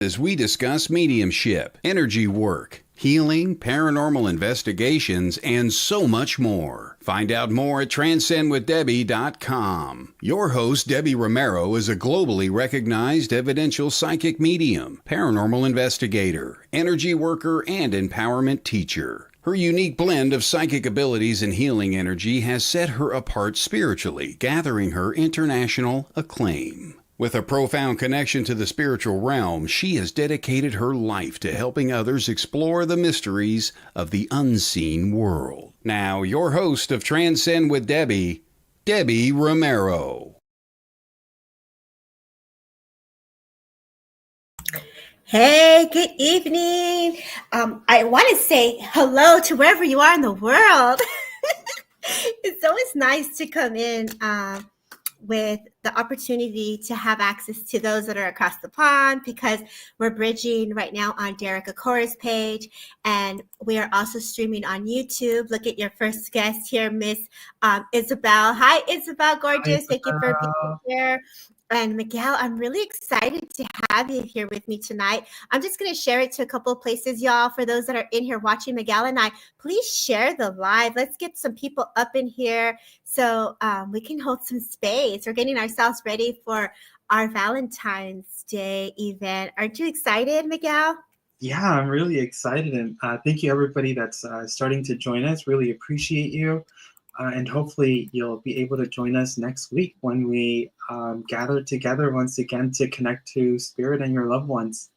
as we discuss mediumship, energy work, healing, paranormal investigations, and so much more. Find out more at transcendwithdebbie.com. Your host, Debbie Romero, is a globally recognized evidential psychic medium, paranormal investigator, energy worker, and empowerment teacher. Her unique blend of psychic abilities and healing energy has set her apart spiritually, gathering her international acclaim. With a profound connection to the spiritual realm, she has dedicated her life to helping others explore the mysteries of the unseen world. Now, your host of Transcend with Debbie, Debbie Romero. Hey, good evening. I want to say hello to wherever you are in the world. It's always nice to come in with the opportunity to have access to those that are across the pond, because we're bridging right now on Derek Akora's page, and we are also streaming on YouTube. Look at your first guest here, Miss Isabel. Hi, Isabel, gorgeous. Thank you for being here. And Miguel, I'm really excited to have you here with me tonight. I'm just going to share it to a couple of places, y'all. For those that are in here watching Miguel and I, please share the live. Let's get some people up in here so we can hold some space. We're getting ourselves ready for our Valentine's Day event. Aren't you excited, Miguel? Yeah, I'm really excited. And thank you, everybody that's starting to join us. Really appreciate you. And hopefully you'll be able to join us next week when we gather together once again to connect to spirit and your loved ones.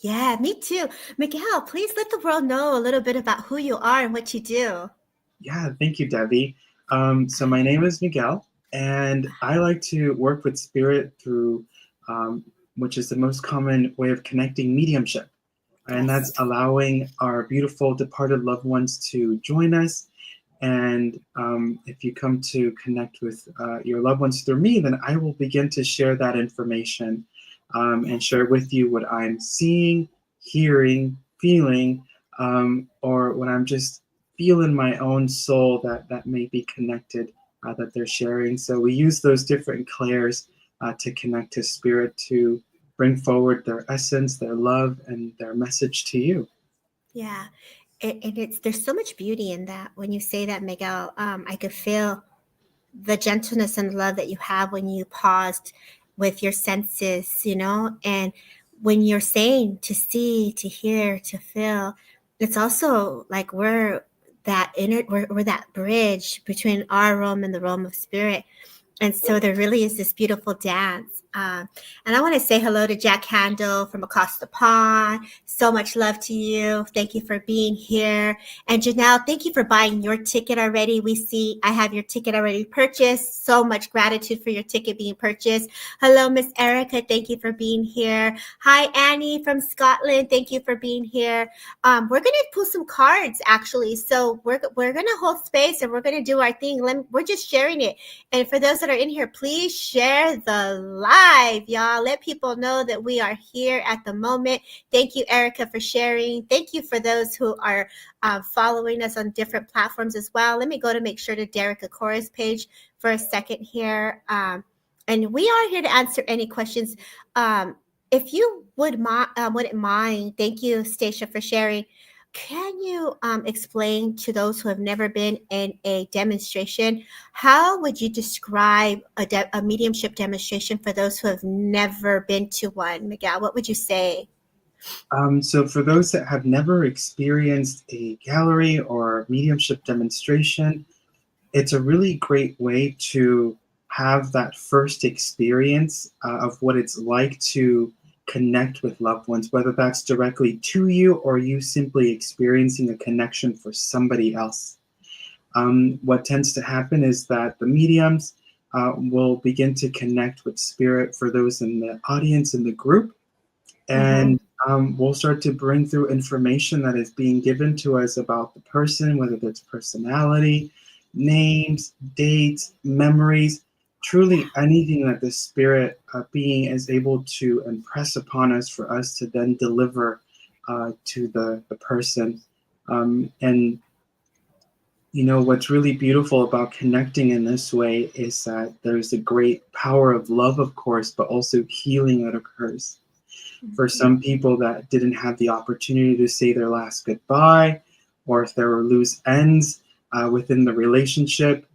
Yeah, me too. Miguel, please let the world know a little bit about who you are and what you do. Yeah, thank you, Debbie. So my name is Miguel, and I like to work with spirit through, which is the most common way of connecting, mediumship. And that's allowing our beautiful departed loved ones to join us. And if you come to connect with your loved ones through me, then I will begin to share that information and share with you what I'm seeing, hearing, feeling, or what I'm just feeling my own soul that may be connected, that they're sharing. So we use those different clairs to connect to spirit, to bring forward their essence, their love, and their message to you. Yeah. And there's so much beauty in that. When you say that, Miguel, I could feel the gentleness and love that you have when you paused with your senses, and when you're saying to see, to hear, to feel, it's also like we're that bridge between our realm and the realm of spirit. And so there really is this beautiful dance. And I want to say hello to Jack Handel from across the pond. So much love to you. Thank you for being here. And Janelle, thank you for buying your ticket already. We see I have your ticket already purchased. So much gratitude for your ticket being purchased. Hello, Miss Erica. Thank you for being here. Hi, Annie from Scotland. Thank you for being here. We're going to pull some cards, actually. So we're going to hold space and we're going to do our thing. We're just sharing it. And for those that are in here, please share the live, y'all. Let people know that we are here at the moment. Thank you, Erica, for sharing. Thank you for those who are following us on different platforms as well. Let me go to make sure to Derek Akora's page for a second here. And we are here to answer any questions. If you wouldn't mind, thank you, Stacia, for sharing. Can you explain to those who have never been in a demonstration, how would you describe a mediumship demonstration for those who have never been to one? Miguel, what would you say? So for those that have never experienced a gallery or mediumship demonstration, it's a really great way to have that first experience of what it's like to connect with loved ones, whether that's directly to you or you simply experiencing a connection for somebody else. What tends to happen is that the mediums will begin to connect with spirit for those in the audience, in the group, and we'll start to bring through information that is being given to us about the person, whether that's personality, names, dates, memories, truly anything that the spirit being is able to impress upon us for us to then deliver to the person. And what's really beautiful about connecting in this way is that there's a great power of love, of course, but also healing that occurs. For some people that didn't have the opportunity to say their last goodbye, or if there were loose ends within the relationship,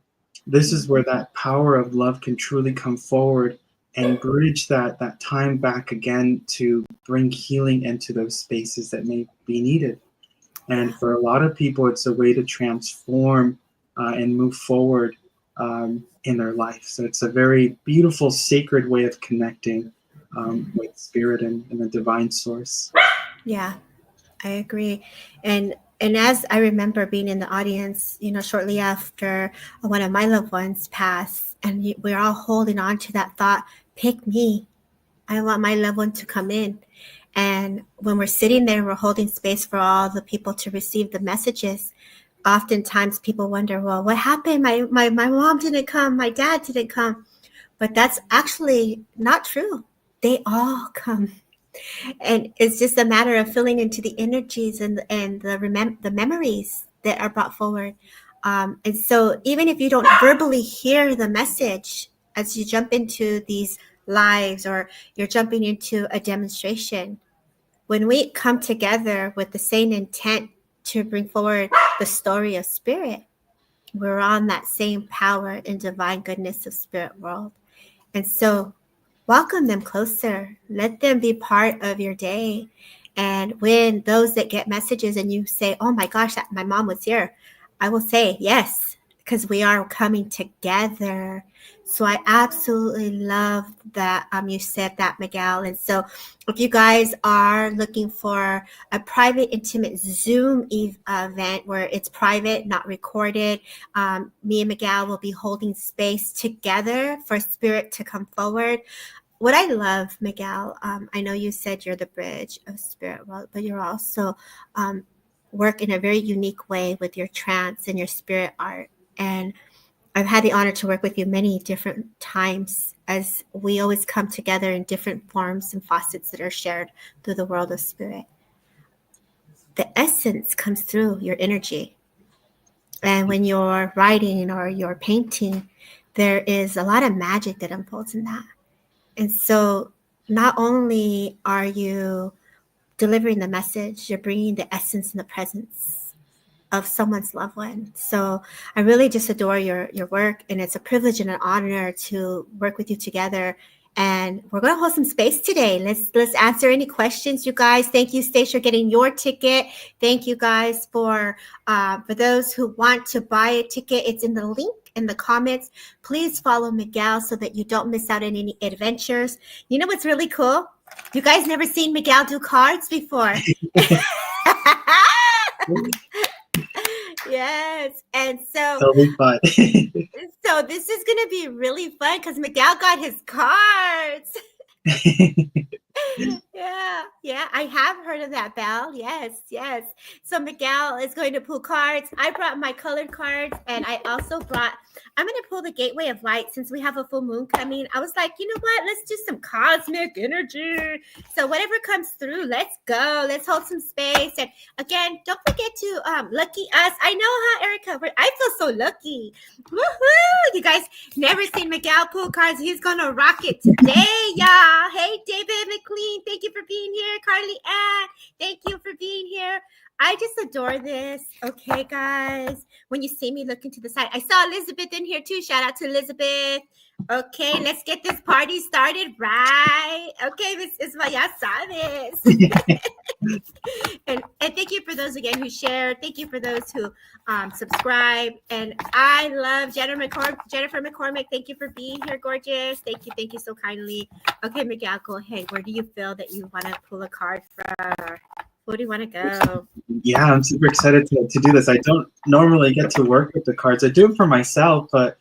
this is where that power of love can truly come forward and bridge that time back again to bring healing into those spaces that may be needed. And for a lot of people, it's a way to transform and move forward in their life. So it's a very beautiful, sacred way of connecting with spirit and the divine source. Yeah, I agree. And as I remember being in the audience, shortly after one of my loved ones passed, and we're all holding on to that thought, pick me. I want my loved one to come in. And when we're sitting there, we're holding space for all the people to receive the messages. Oftentimes people wonder, well, what happened? My mom didn't come. My dad didn't come. But that's actually not true. They all come. And it's just a matter of filling into the energies and the memories that are brought forward. And so even if you don't verbally hear the message as you jump into these lives or you're jumping into a demonstration, when we come together with the same intent to bring forward the story of spirit, we're on that same power and divine goodness of spirit world. And so welcome them closer. Let them be part of your day. And when those that get messages and you say, oh my gosh, my mom was here, I will say yes, because we are coming together. So I absolutely love that you said that, Miguel. And so if you guys are looking for a private, intimate Zoom event where it's private, not recorded, me and Miguel will be holding space together for spirit to come forward. What I love, Miguel, I know you said you're the bridge of spirit world, but you're also work in a very unique way with your trance and your spirit art. And I've had the honor to work with you many different times as we always come together in different forms and facets that are shared through the world of spirit. The essence comes through your energy. And when you're writing or you're painting, there is a lot of magic that unfolds in that. And so not only are you delivering the message, you're bringing the essence and the presence of someone's loved one. So I really just adore your work, and it's a privilege and an honor to work with you together. And we're going to hold some space today. Let's answer any questions, you guys. Thank you, Stace, for getting your ticket. Thank you guys for those who want to buy a ticket. It's in the link in the comments. Please follow Miguel so that you don't miss out on any adventures. You know what's really cool? You guys never seen Miguel do cards before. Yes. And so Totally fun. so this is going to be really fun because Miguel got his cards. Yeah, I have heard of that, Belle. Yes. So Miguel is going to pull cards. I brought my colored cards, and I'm going to pull the Gateway of Light since we have a full moon coming. I was like, you know what? Let's do some cosmic energy. So whatever comes through, let's go. Let's hold some space. And again, don't forget to lucky us. I know how Erica, I feel so lucky. Woohoo! You guys never seen Miguel pull cards. He's going to rock it today, y'all. Hey, David McLean, thank you for being here. Carly Ann, thank you for being here. I just adore this. Okay, guys. When you see me looking to the side, I saw Elizabeth in here too. Shout out to Elizabeth. Okay, let's get this party started, right? Okay, Miss Isma, ya sabes. And thank you for those again who shared. Thank you for those who subscribe. And I love Jennifer McCormick. Thank you for being here, gorgeous. Thank you so kindly. Okay, Miguel, go ahead. Where do you feel that you want to pull a card from? Where do you want to go? Yeah, I'm super excited to do this. I don't normally get to work with the cards. I do it for myself, but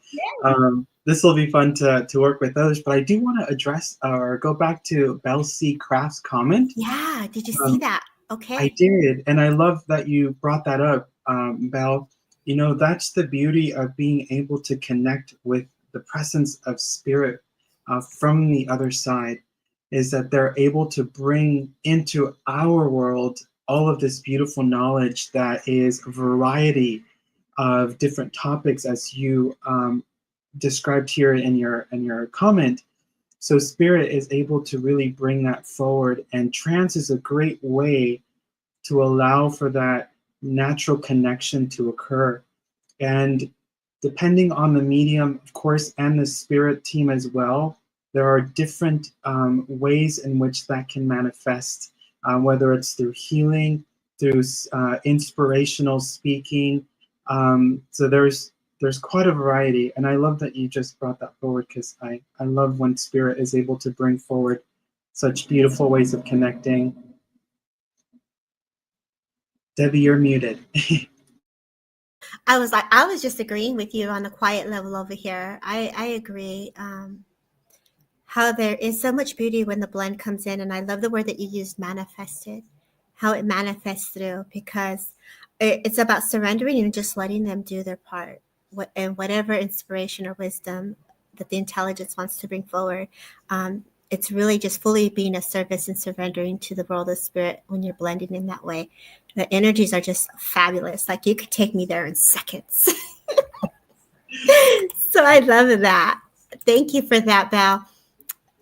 this will be fun to work with others. But I do want to address or go back to Belle C. Craft's comment. Yeah, did you see that? Okay. I did, and I love that you brought that up, Belle. You know, that's the beauty of being able to connect with the presence of spirit from the other side, is that they're able to bring into our world all of this beautiful knowledge that is a variety of different topics, as you described here in your comment. So spirit is able to really bring that forward, and trance is a great way to allow for that natural connection to occur. And depending on the medium, of course, and the spirit team as well, there are different ways in which that can manifest, whether it's through healing, through inspirational speaking. So there's quite a variety, and I love that you just brought that forward, because I love when spirit is able to bring forward such beautiful ways of connecting. Debbie, you're muted. I was just agreeing with you on the quiet level over here. I agree. How there is so much beauty when the blend comes in, and I love the word that you used, manifested, how it manifests through, because it's about surrendering and just letting them do their part, and whatever inspiration or wisdom that the intelligence wants to bring forward. It's really just fully being a service and surrendering to the world of spirit when you're blending in that way. The energies are just fabulous. Like, you could take me there in seconds. So I love that. Thank you for that, Val.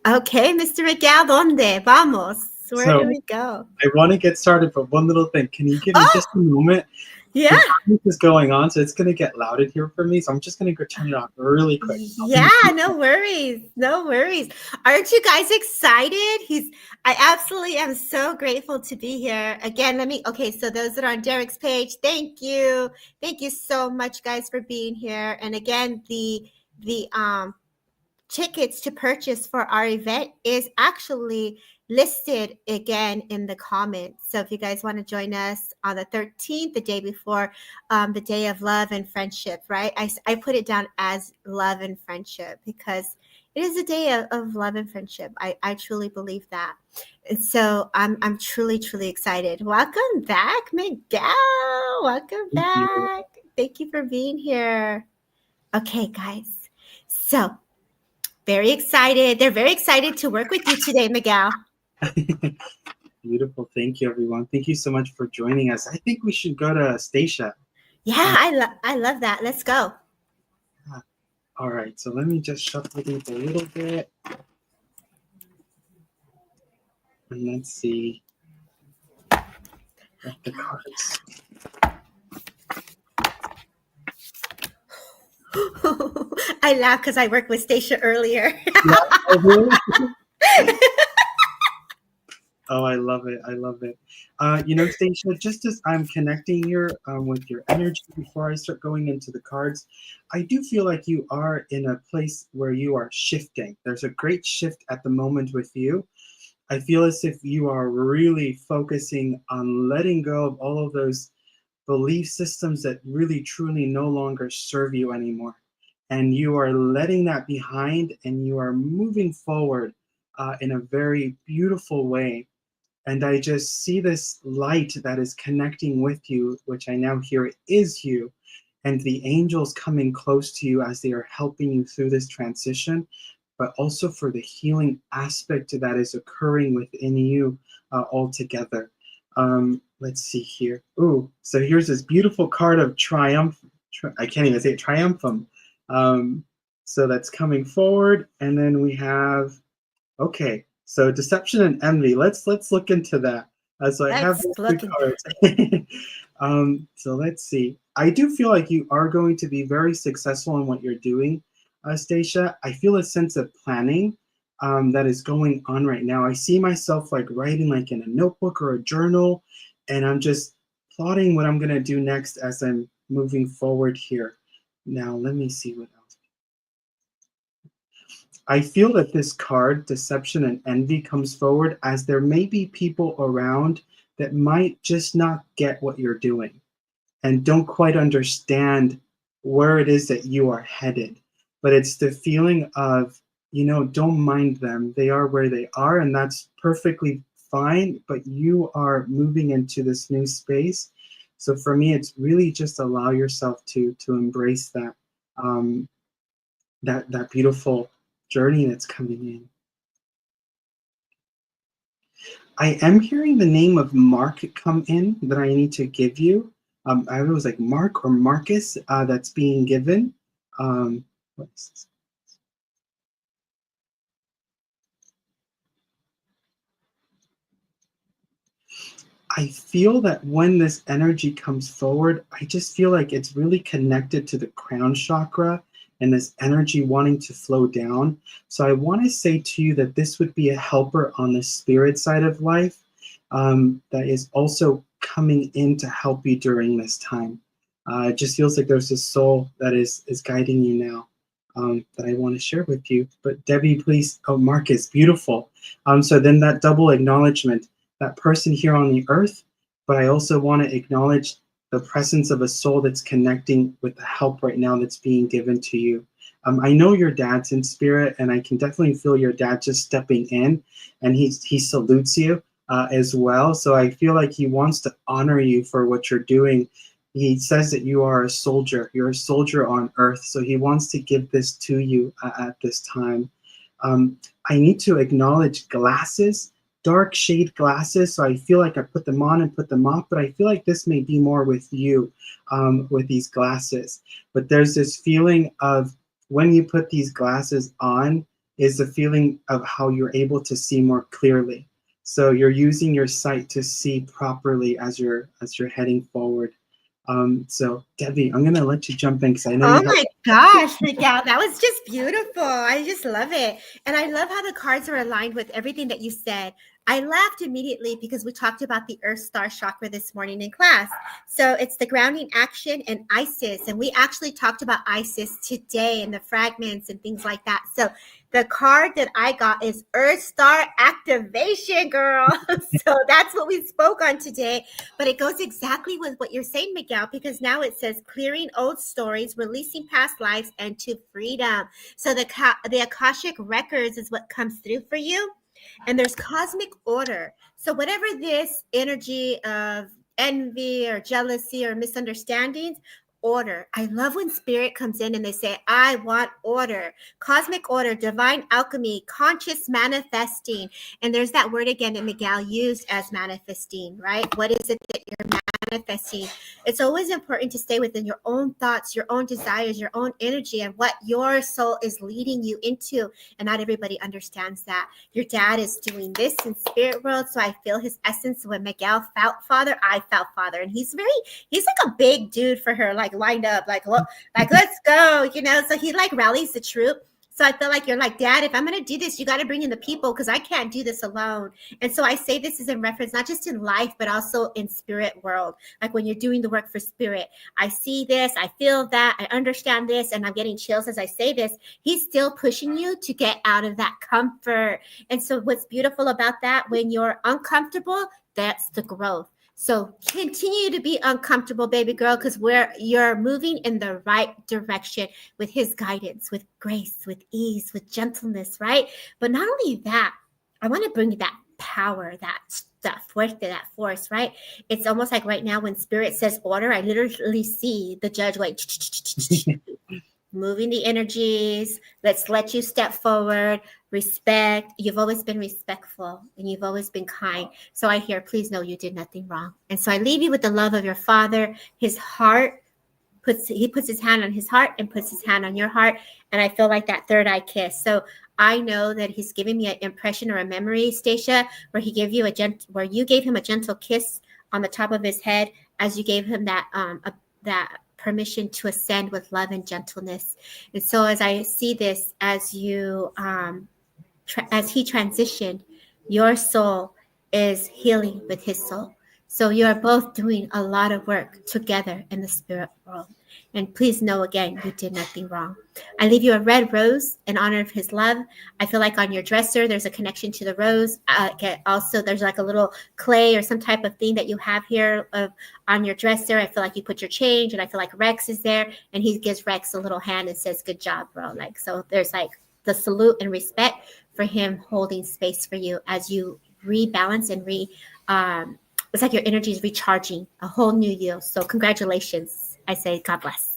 Okay, Mr. Miguel, ¿dónde vamos? Where do So we go? I want to get started, but one little thing. Can you give me just a moment? Yeah. This is going on, so it's going to get loud in here for me. So I'm just going to go turn it off really quick. Yeah, no worries. No worries. Aren't you guys excited? I absolutely am so grateful to be here. Again, okay, so those that are on Derek's page, thank you. Thank you so much, guys, for being here. And again, the tickets to purchase for our event is actually listed again in the comments. So if you guys want to join us on the 13th, the day before the day of love and friendship, right? I put it down as love and friendship because it is a day of love and friendship. I truly believe that. And so I'm truly, truly excited. Welcome back, Miguel. Welcome back. Thank you for being here. Okay, guys. So very excited. They're very excited to work with you today, Miguel. Beautiful. Thank you, everyone. Thank you so much for joining us. I think we should go to Stacia. Yeah, I love that. Let's go. All right. So let me just shuffle these a little bit. And let's see. The cards. I laugh because I worked with Stacia earlier. Oh, I love it. I love it. Stacia, just as I'm connecting here with your energy before I start going into the cards, I do feel like you are in a place where you are shifting. There's a great shift at the moment with you. I feel as if you are really focusing on letting go of all of those belief systems that really truly no longer serve you anymore. And you are letting that behind, and you are moving forward in a very beautiful way. And I just see this light that is connecting with you, which I now hear is you, and the angels coming close to you as they are helping you through this transition, but also for the healing aspect that is occurring within you altogether. Let's see here. Ooh, so here's this beautiful card of triumph. I can't even say it, triumphum. So that's coming forward, and then we have, okay, so deception and envy. Let's look into that. So I have these two cards. So let's see. I do feel like you are going to be very successful in what you're doing, Stacia. I feel a sense of planning that is going on right now. I see myself like writing like in a notebook or a journal, and I'm just plotting what I'm gonna do next as I'm moving forward here. Now let me see what else. I feel that this card, deception and envy, comes forward as there may be people around that might just not get what you're doing and don't quite understand where it is that you are headed. But it's the feeling of, don't mind them. They are where they are, and that's perfectly fine, but you are moving into this new space. So for me, it's really just allow yourself to embrace that, that beautiful journey that's coming in. I am hearing the name of Mark come in that I need to give you. I was like Mark or Marcus that's being given. What is this? I feel that when this energy comes forward, I just feel like it's really connected to the crown chakra and this energy wanting to flow down. So I want to say to you that this would be a helper on the spirit side of life, that is also coming in to help you during this time. It just feels like there's a soul that is guiding you now, that I want to share with you. But Debbie, please, oh, Marcus, beautiful. So then that double acknowledgement, that person here on the earth, but I also want to acknowledge the presence of a soul that's connecting with the help right now that's being given to you. I know your dad's in spirit, and I can definitely feel your dad just stepping in, and he salutes you as well. So I feel like he wants to honor you for what you're doing. He says that you are a soldier. You're a soldier on earth. So he wants to give this to you at this time. I need to acknowledge glasses, dark shade glasses. So I feel like I put them on and put them off, but I feel like this may be more with you, with these glasses. But there's this feeling of when you put these glasses on is the feeling of how you're able to see more clearly. So you're using your sight to see properly as you're heading forward. So Debbie, I'm gonna let you jump in because I know Oh you have. my gosh, Miguel, that was just beautiful. I just love it. And I love how the cards are aligned with everything that you said. I laughed immediately because we talked about the Earth Star Chakra this morning in class. So it's the grounding action and Isis. And we actually talked about Isis today and the fragments and things like that. So the card that I got is Earth Star Activation, girl. So that's what we spoke on today. But it goes exactly with what you're saying, Miguel, because now it says clearing old stories, releasing past lives, and to freedom. So the Akashic records is what comes through for you. And there's cosmic order. So whatever this energy of envy or jealousy or misunderstandings, order. I love when spirit comes in and they say, I want order, cosmic order, divine alchemy, conscious manifesting. And there's that word again that Miguel used as manifesting, right? What is it that you're manifesting? It's always important to stay within your own thoughts, your own desires, your own energy, and what your soul is leading you into. And not everybody understands that. Your dad is doing this in spirit world, so I feel his essence. When Miguel felt father, I felt father. And he's like a big dude for her, like lined up, like, look, like, let's go, so he like rallies the troop. So I feel like you're like, Dad, if I'm going to do this, you got to bring in the people because I can't do this alone. And so I say this is in reference, not just in life, but also in spirit world. Like when you're doing the work for spirit, I see this, I feel that, I understand this, and I'm getting chills as I say this. He's still pushing you to get out of that comfort. And so what's beautiful about that, when you're uncomfortable, that's the growth. So continue to be uncomfortable, baby girl, because you're moving in the right direction with his guidance, with grace, with ease, with gentleness, right? But not only that, I want to bring that power, that force, right? It's almost like right now when spirit says order, I literally see the judge like moving the energies. Let's let you step forward. Respect. You've always been respectful and you've always been kind. So I hear, please know you did nothing wrong. And so I leave you with the love of your father. His heart he puts his hand on his heart and puts his hand on your heart. And I feel like that third eye kiss. So I know that he's giving me an impression or a memory, Stacia, where you gave him a gentle kiss on the top of his head as you gave him that permission to ascend with love and gentleness. And so as I see this, as you as he transitioned, your soul is healing with his soul. So you're both doing a lot of work together in the spirit world. And please know again, you did nothing wrong. I leave you a red rose in honor of his love. I feel like on your dresser, there's a connection to the rose. Also, there's like a little clay or some type of thing that you have here on your dresser. I feel like you put your change, and I feel like Rex is there, and he gives Rex a little hand and says, good job, bro. Like, so there's like the salute and respect for him holding space for you as you rebalance and it's like your energy is recharging a whole new you. So congratulations. I say, God bless.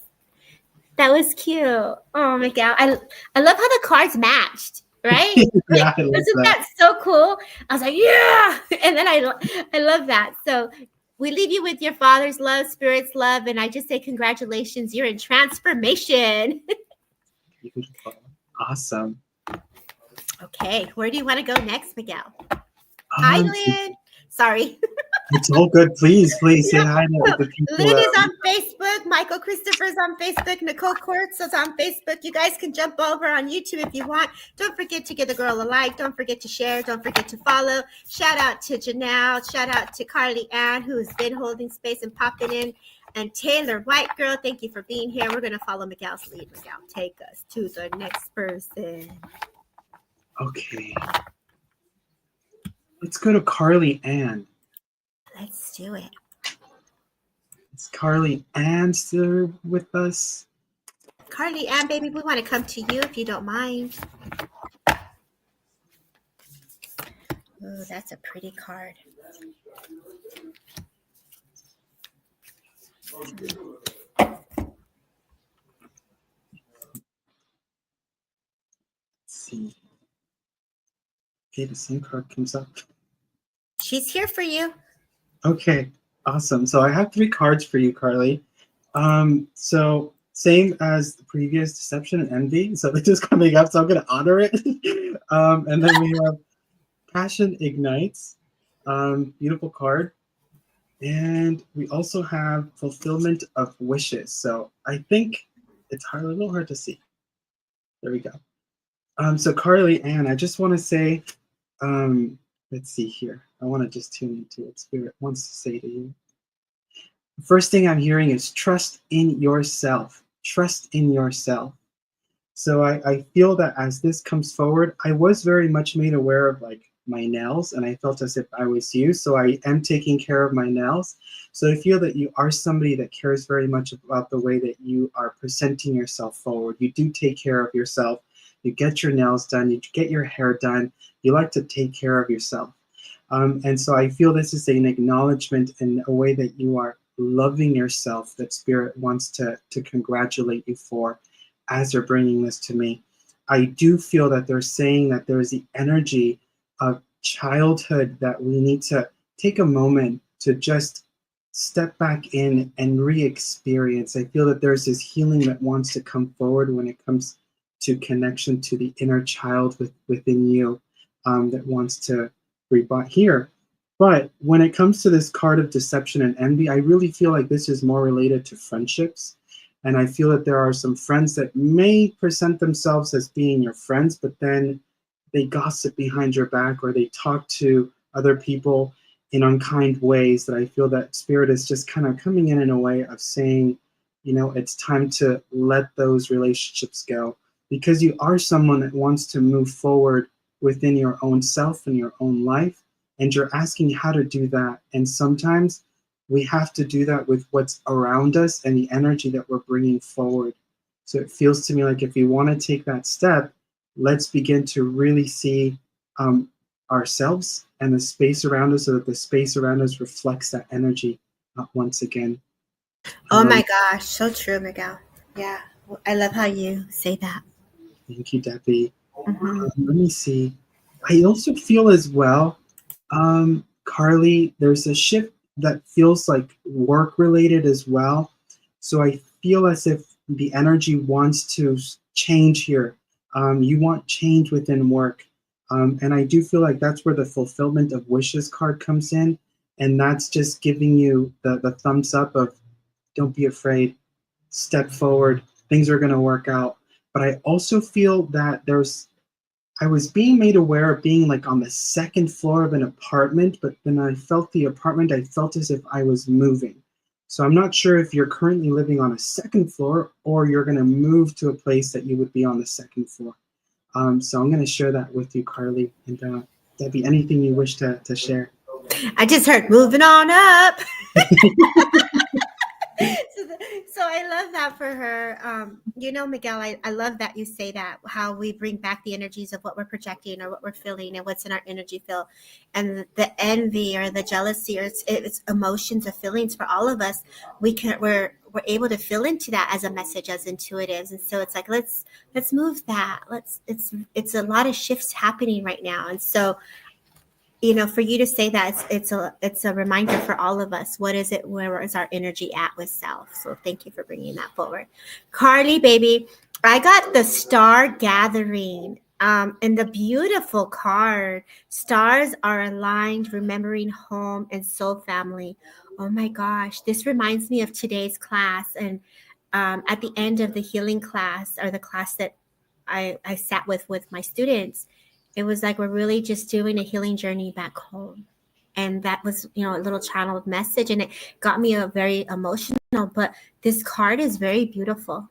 That was cute. Oh, Miguel. I love how the cards matched, right? Yeah, I love Isn't that. that so cool? I was like, yeah. And then I love that. So we leave you with your father's love, spirit's love. And I just say, congratulations. You're in transformation. Beautiful. Awesome. Okay. Where do you want to go next, Miguel? Hi, Lynn. Sorry. It's all good. Please say hi to the people that Lydia's are. on Facebook. Michael Christopher's on Facebook. Nicole Quartz is on Facebook. You guys can jump over on YouTube if you want. Don't forget to give the girl a like. Don't forget to share. Don't forget to follow. Shout out to Janelle. Shout out to Carly Ann, who's been holding space and popping in. And Taylor White Girl, thank you for being here. We're going to follow Miguel's lead. Miguel, take us to the next person. Okay. Let's go to Carly Ann. Let's do it. Is Carly Ann still with us? Carly Ann, baby, we want to come to you if you don't mind. Oh, that's a pretty card. Let's see. Okay, the same card comes up. She's here for you. Okay, awesome. So I have 3 cards for you, Carly. So same as the previous, deception and envy. So they're just coming up, so I'm gonna honor it. And then we have passion ignites. Beautiful card. And we also have fulfillment of wishes. So I think it's a little hard to see. There we go. So Carly Ann, I just want to say, let's see here. I want to just tune into what Spirit wants to say to you. The first thing I'm hearing is trust in yourself. Trust in yourself. So I feel that as this comes forward, I was very much made aware of like my nails, and I felt as if I was you. So I am taking care of my nails. So I feel that you are somebody that cares very much about the way that you are presenting yourself forward. You do take care of yourself. You get your nails done. You get your hair done. You like to take care of yourself. And so I feel this is an acknowledgement in a way that you are loving yourself, that Spirit wants to congratulate you for as they're bringing this to me. I do feel that they're saying that there is the energy of childhood that we need to take a moment to just step back in and re-experience. I feel that there's this healing that wants to come forward when it comes to connection to the inner child within you, that wants to rebut here. But when it comes to this card of deception and envy, I really feel like this is more related to friendships. And I feel that there are some friends that may present themselves as being your friends, but then they gossip behind your back, or they talk to other people in unkind ways, that I feel that Spirit is just kind of coming in a way of saying, you know, it's time to let those relationships go, because you are someone that wants to move forward within your own self and your own life. And you're asking how to do that. And sometimes we have to do that with what's around us and the energy that we're bringing forward. So it feels to me like if you want to take that step, let's begin to really see ourselves and the space around us, so that the space around us reflects that energy once again. Oh my gosh, so true, Miguel. Yeah, I love how you say that. Thank you, Debbie. Let me see. I also feel as well, Carly, there's a shift that feels like work related as well. So I feel as if the energy wants to change here. You want change within work. And I do feel like that's where the fulfillment of wishes card comes in. And that's just giving you the thumbs up of don't be afraid, step forward, things are going to work out. But I also feel that I was being made aware of being like on the 2nd floor of an apartment, but then I felt the apartment, I felt as if I was moving. So I'm not sure if you're currently living on a 2nd floor, or you're going to move to a place that you would be on the 2nd floor. So I'm going to share that with you, Carly. And Debbie, anything you wish to share? I just heard moving on up. So I love that for her. You know, Miguel, I love that you say that, how we bring back the energies of what we're projecting or what we're feeling and what's in our energy field. And the envy or the jealousy, or it's emotions or feelings for all of us, we're able to feel into that as a message, as intuitives. And so it's like, let's move that. It's a lot of shifts happening right now. And so, you know, for you to say that, it's a reminder for all of us. What is it? Where is our energy at with self? So thank you for bringing that forward. Carly, baby, I got the Star Gathering. And the beautiful card, stars are aligned, remembering home and soul family. Oh my gosh, this reminds me of today's class. And at the end of the healing class, or the class that I sat with my students, it was like we're really just doing a healing journey back home. And that was, a little channeled message, and it got me a very emotional. But this card is very beautiful.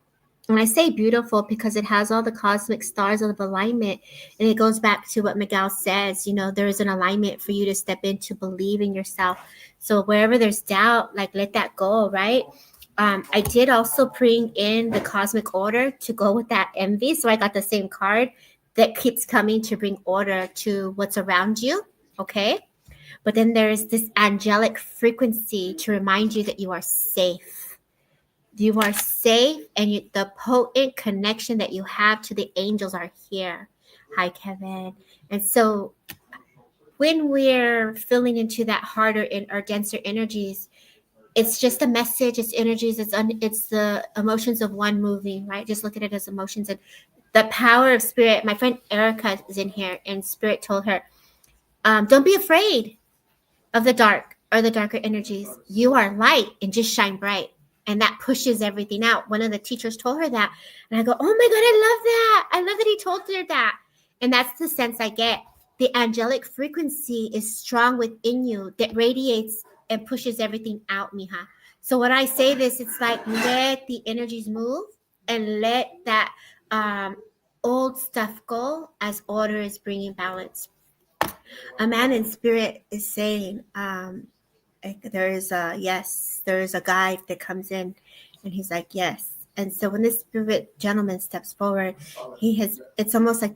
And I say beautiful because it has all the cosmic stars of alignment. And it goes back to what Miguel says, there is an alignment for you to step in to believe in yourself. So wherever there's doubt, like let that go, right? I did also bring in the cosmic order to go with that envy. So I got the same card that keeps coming to bring order to what's around you. Okay. But then there's this angelic frequency to remind you that you are safe. You are safe, and the potent connection that you have to the angels are here. Hi, Kevin. And so when we're feeling into that harder or denser energies, it's just a message, it's energies, it's the emotions of one moving, right? Just look at it as emotions. And the power of spirit, my friend Erica is in here, and spirit told her, don't be afraid of the dark or the darker energies. You are light and just shine bright. And that pushes everything out. One of the teachers told her that. And I go, oh my God, I love that. I love that he told her that. And that's the sense I get. The angelic frequency is strong within you that radiates and pushes everything out, mija. So when I say this, it's like let the energies move and let that old stuff go as order is bringing balance. A man in spirit is saying, there is a guide that comes in, and he's like, yes. And so when this spirit gentleman steps forward, it's almost like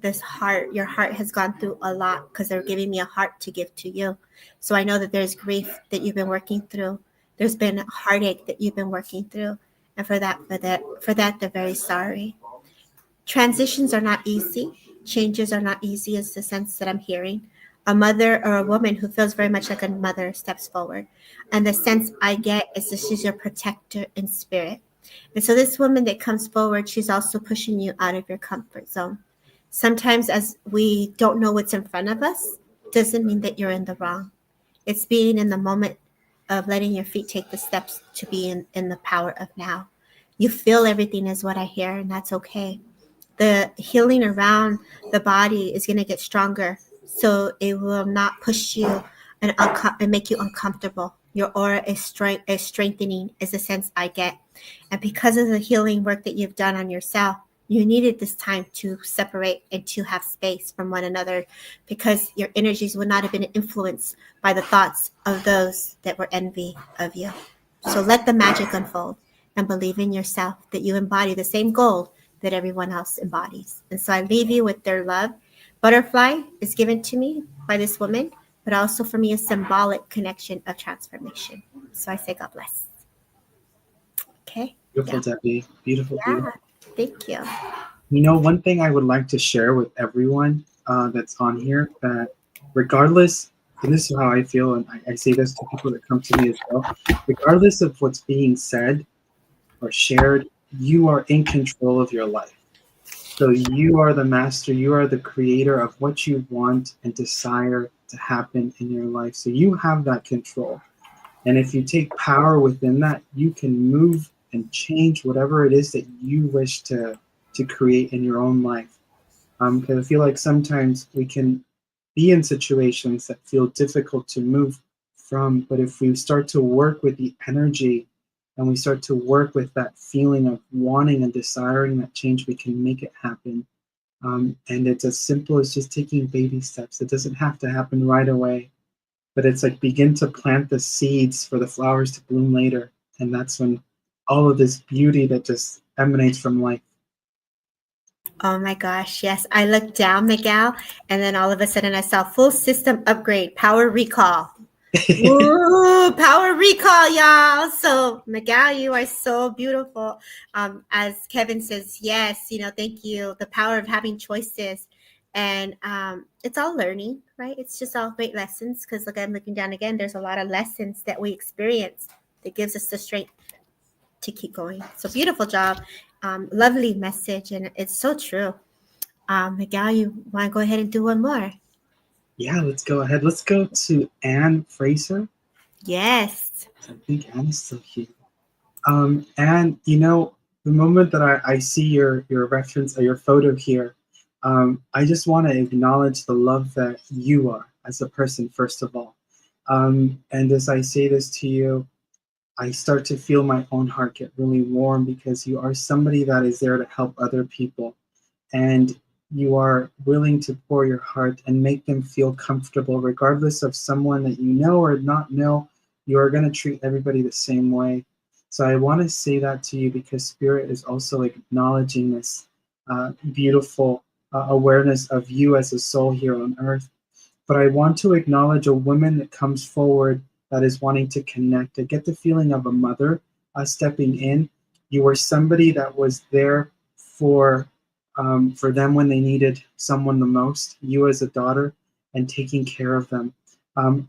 your heart has gone through a lot, because they're giving me a heart to give to you. So I know that there's grief that you've been working through. There's been heartache that you've been working through. And for that, they're very sorry. Transitions are not easy. Changes are not easy, is the sense that I'm hearing. A mother or a woman who feels very much like a mother steps forward. And the sense I get is that she's your protector in spirit. And so this woman that comes forward, she's also pushing you out of your comfort zone. Sometimes as we don't know what's in front of us, doesn't mean that you're in the wrong. It's being in the moment of letting your feet take the steps to be in the power of now. You feel everything is what I hear, and that's okay. The healing around the body is going to get stronger, so it will not push you and make you uncomfortable. Your aura is strengthening, is the sense I get. And because of the healing work that you've done on yourself, you needed this time to separate and to have space from one another, because your energies would not have been influenced by the thoughts of those that were envy of you. So let the magic unfold and believe in yourself that you embody the same gold that everyone else embodies. And so I leave you with their love. Butterfly is given to me by this woman, but also for me a symbolic connection of transformation. So I say God bless. Okay. Beautiful, Yeah. Debbie. Beautiful, beautiful. Thank you. One thing I would like to share with everyone that's on here, that regardless, and this is how I feel, and I say this to people that come to me as well, regardless of what's being said or shared, you are in control of your life. So you are the master, you are the creator of what you want and desire to happen in your life. So you have that control. And if you take power within that, you can move and change whatever it is that you wish to create in your own life. Because I feel like sometimes we can be in situations that feel difficult to move from, but if we start to work with the energy and we start to work with that feeling of wanting and desiring that change, we can make it happen. And it's as simple as just taking baby steps. It doesn't have to happen right away, but it's like begin to plant the seeds for the flowers to bloom later. And that's when all of this beauty that just emanates from life. Oh my gosh, yes. I looked down, Miguel, and then all of a sudden I saw full system upgrade, power recall. Woo, power recall, y'all. So Miguel, you are so beautiful. As Kevin says, yes, thank you. The power of having choices. And it's all learning, right? It's just all great lessons, because look, I'm looking down again. There's a lot of lessons that we experience that gives us the strength to keep going. So beautiful job. Lovely message, and it's so true. Miguel, you want to go ahead and do one more? Yeah, let's go ahead. Let's go to Anne Fraser. Yes. I think Anne is still here. And the moment that I see your reference or your photo here, I just want to acknowledge the love that you are as a person, first of all. And as I say this to you, I start to feel my own heart get really warm because you are somebody that is there to help other people. And you are willing to pour your heart and make them feel comfortable, regardless of someone that you know or not know. You are going to treat everybody the same way. So I want to say that to you because Spirit is also acknowledging this beautiful awareness of you as a soul here on earth. But I want to acknowledge a woman that comes forward that is wanting to connect. I get the feeling of a mother stepping in. You were somebody that was there for them when they needed someone the most, you as a daughter, and taking care of them.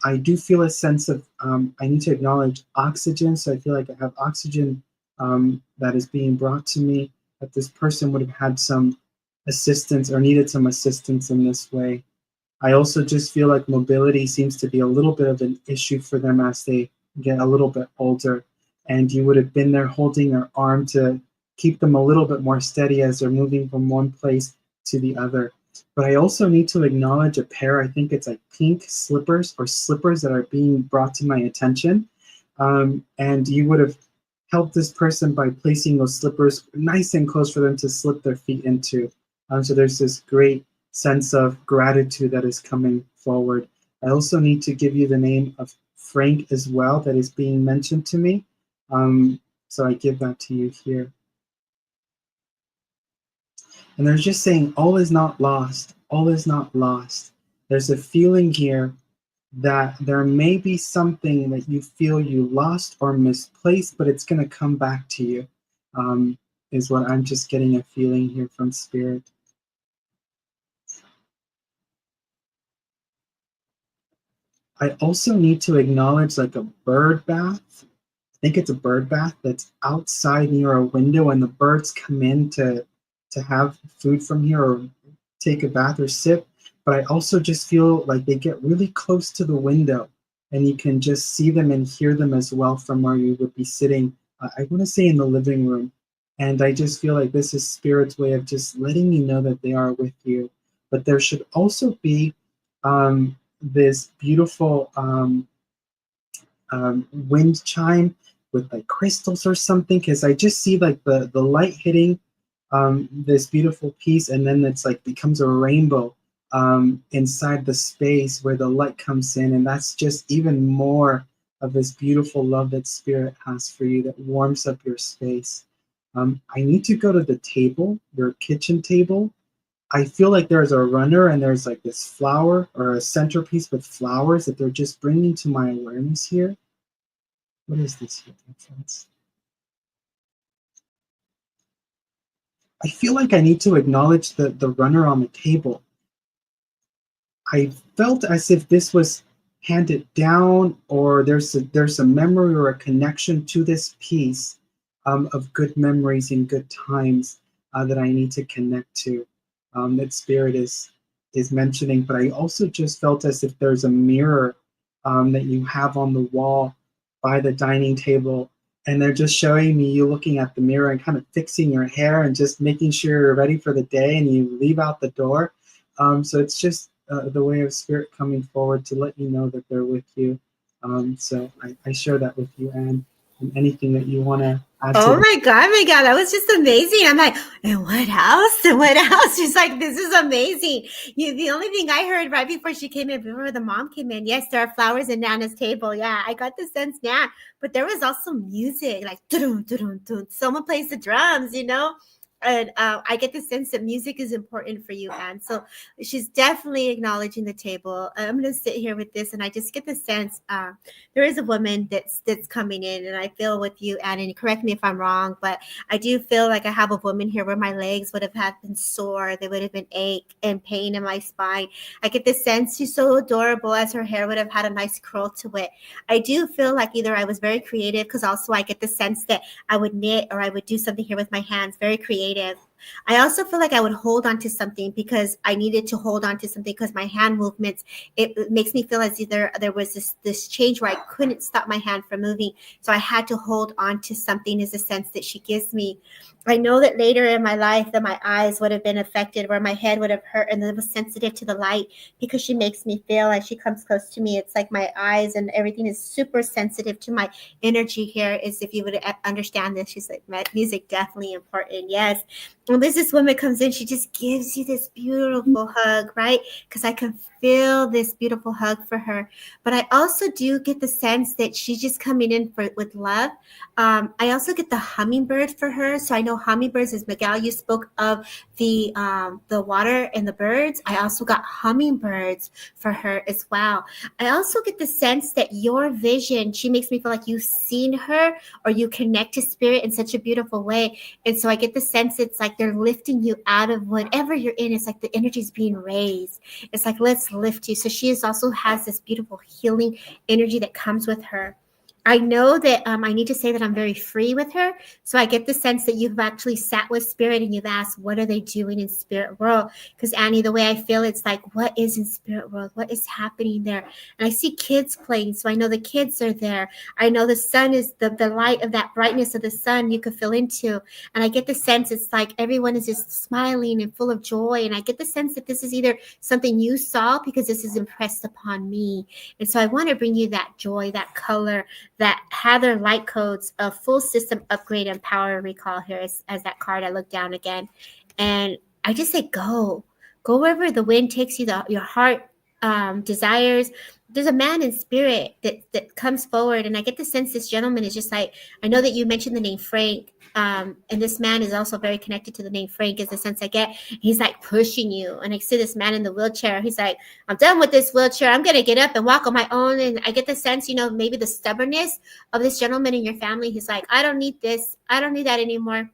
I do feel a sense of, I need to acknowledge oxygen. So I feel like I have oxygen that is being brought to me, that this person would have had some assistance or needed some assistance in this way. I also just feel like mobility seems to be a little bit of an issue for them as they get a little bit older. And you would have been there holding their arm to keep them a little bit more steady as they're moving from one place to the other. But I also need to acknowledge a pair, I think it's like pink slippers or slippers that are being brought to my attention. And you would have helped this person by placing those slippers nice and close for them to slip their feet into. So there's this great sense of gratitude that is coming forward. I also need to give you the name of Frank as well that is being mentioned to me. So I give that to you here. And they're just saying, all is not lost. All is not lost. There's a feeling here that there may be something that you feel you lost or misplaced, but it's going to come back to you, is what I'm just getting a feeling here from Spirit. I also need to acknowledge like a bird bath. I think it's a bird bath that's outside near a window, and the birds come in to have food from here or take a bath or sip. But I also just feel like they get really close to the window, and you can just see them and hear them as well from where you would be sitting. I want to say in the living room. And I just feel like this is Spirit's way of just letting you know that they are with you. But there should also be this beautiful wind chime with like crystals or something, because I just see like the light hitting this beautiful piece, and then it's like becomes a rainbow inside the space where the light comes in, and that's just even more of this beautiful love that Spirit has for you that warms up your space. I need to go to the table, your kitchen table. I feel like there's a runner and there's like this flower or a centerpiece with flowers that they're just bringing to my awareness here. What is this here, friends? I feel like I need to acknowledge the runner on the table. I felt as if this was handed down, or there's a memory or a connection to this piece of good memories and good times that I need to connect to. That Spirit is mentioning, but I also just felt as if there's a mirror that you have on the wall by the dining table, and they're just showing me you looking at the mirror and kind of fixing your hair and just making sure you're ready for the day, and you leave out the door. So it's just the way of Spirit coming forward to let you know that they're with you. So I share that with you, Anne, and anything that you want to add to Oh that. my God, that was just amazing. I'm like, and what else? And what else? She's like, this is amazing. The only thing I heard right before she came in, before the mom came in, yes, there are flowers in Nana's table. Yeah, I got the sense now. But there was also music, like, dun, dun, dun, dun. Someone plays the drums, And I get the sense that music is important for you, Anne. So she's definitely acknowledging the table. I'm going to sit here with this, and I just get the sense there is a woman that's coming in, and I feel with you, Anne, and correct me if I'm wrong, but I do feel like I have a woman here where my legs would have been sore. They would have been ache and pain in my spine. I get the sense she's so adorable, as her hair would have had a nice curl to it. I do feel like either I was very creative, because also I get the sense that I would knit or I would do something here with my hands, very creative. I also feel like I would hold on to something because I needed to hold on to something because my hand movements, it makes me feel as either there was this change where I couldn't stop my hand from moving. So I had to hold on to something, is a sense that she gives me. I know that later in my life that my eyes would have been affected, where my head would have hurt, and it was sensitive to the light because she makes me feel as she comes close to me. It's like my eyes and everything is super sensitive to my energy here. Is if you would understand this, she's like, music definitely important. Yes. When this woman comes in, she just gives you this beautiful hug, right? Because I can feel this beautiful hug for her. But I also do get the sense that she's just coming in with love. I also get the hummingbird for her. So I know hummingbirds, as Miguel, you spoke of the water and the birds. I also got hummingbirds for her as well. I also get the sense that your vision, she makes me feel like you've seen her or you connect to spirit in such a beautiful way. And so I get the sense it's like they're lifting you out of whatever you're in. It's like the energy is being raised. It's like, let's lift you. So she also has this beautiful healing energy that comes with her. I know that I need to say that I'm very free with her. So I get the sense that you've actually sat with spirit and you've asked, what are they doing in spirit world? Because Annie, the way I feel, it's like, what is in spirit world? What is happening there? And I see kids playing. So I know the kids are there. I know the sun is the light of that brightness of the sun you could feel into. And I get the sense it's like everyone is just smiling and full of joy. And I get the sense that this is either something you saw because this is impressed upon me. And so I want to bring you that joy, that color, that Heather light codes, a full system upgrade and power recall here as that card. I look down again and I just say, go wherever the wind takes you, your heart desires. There's a man in spirit that comes forward. And I get the sense this gentleman is just like, I know that you mentioned the name Frank. And this man is also very connected to the name Frank, is the sense I get. He's like pushing you. And I see this man in the wheelchair. He's like, I'm done with this wheelchair. I'm going to get up and walk on my own. And I get the sense, maybe the stubbornness of this gentleman in your family. He's like, I don't need this. I don't need that anymore.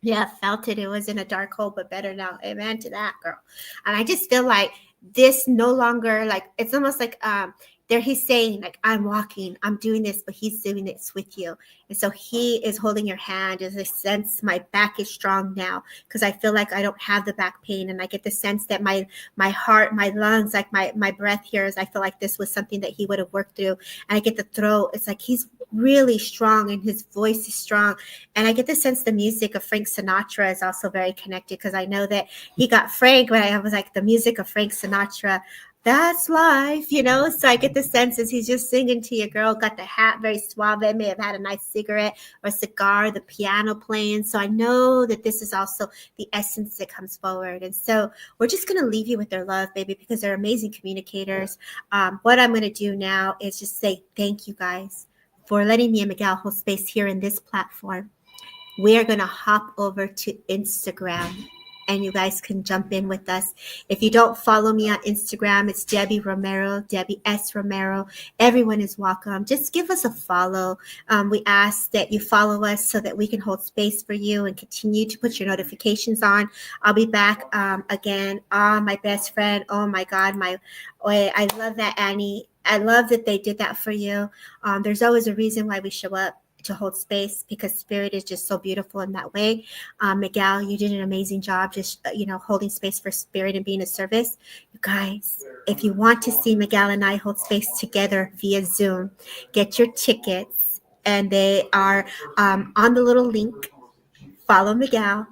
Yeah, felt it. It was in a dark hole, but better now. Amen to that, girl. And I just feel like this no longer, like, it's almost like there he's saying, like, I'm walking, I'm doing this, but he's doing this with you. And so he is holding your hand. As I sense my back is strong now because I feel like I don't have the back pain. And I get the sense that my heart, my lungs, like my breath here, is I feel like this was something that he would have worked through. And I get the throat. It's like he's really strong and his voice is strong. And I get the sense the music of Frank Sinatra is also very connected because I know that he got Frank, but I was like, the music of Frank Sinatra, that's life, So I get the sense as he's just singing to you, girl, got the hat very suave, may have had a nice cigarette or cigar, the piano playing. So I know that this is also the essence that comes forward. And so we're just going to leave you with their love, baby, because they're amazing communicators. What I'm going to do now is just say thank you guys for letting me and Miguel hold space here in this platform. We are going to hop over to Instagram and you guys can jump in with us. If you don't follow me on Instagram, it's Debbie Romero, Debbie S. Romero. Everyone is welcome. Just give us a follow. We ask that you follow us so that we can hold space for you and continue to put your notifications on. I'll be back again. My best friend. Oh my God. I love that, Annie. I love that they did that for you. There's always a reason why we show up to hold space because spirit is just so beautiful in that way. Miguel, you did an amazing job just, holding space for spirit and being a service. You guys, if you want to see Miguel and I hold space together via Zoom, get your tickets and they are on the little link. Follow Miguel.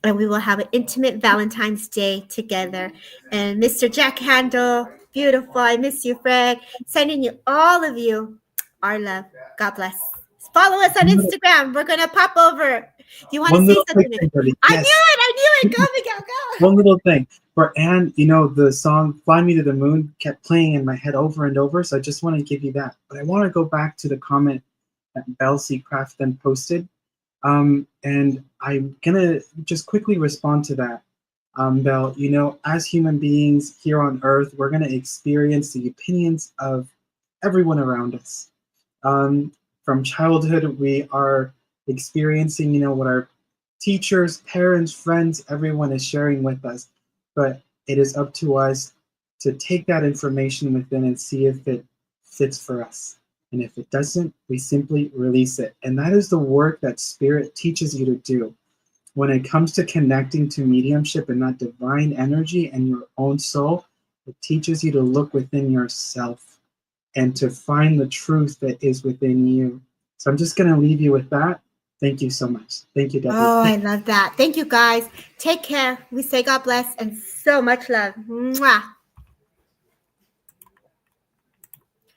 And we will have an intimate Valentine's Day together. And Mr. Jack Handel, beautiful. I miss you, Fred. Sending you, all of you, our love. God bless. Follow us on Instagram. We're going to pop over. Do you want to say something? Thing, I knew it. Go, Miguel, go. One little thing. For Anne, the song Fly Me to the Moon kept playing in my head over and over. So I just want to give you that. But I want to go back to the comment that Belle Seacraft then posted. And I'm going to just quickly respond to that. Belle, as human beings here on Earth, we're going to experience the opinions of everyone around us. From childhood, we are experiencing, what our teachers, parents, friends, everyone is sharing with us. But it is up to us to take that information within and see if it fits for us. And if it doesn't, we simply release it. And that is the work that Spirit teaches you to do. when it comes to connecting to mediumship and that divine energy and your own soul, it teaches you to look within yourself and to find the truth that is within you. So I'm just going to leave you with that. Thank you so much. Thank you, Debbie. Oh, I love that. Thank you, guys. Take care. We say God bless and so much love. Mwah.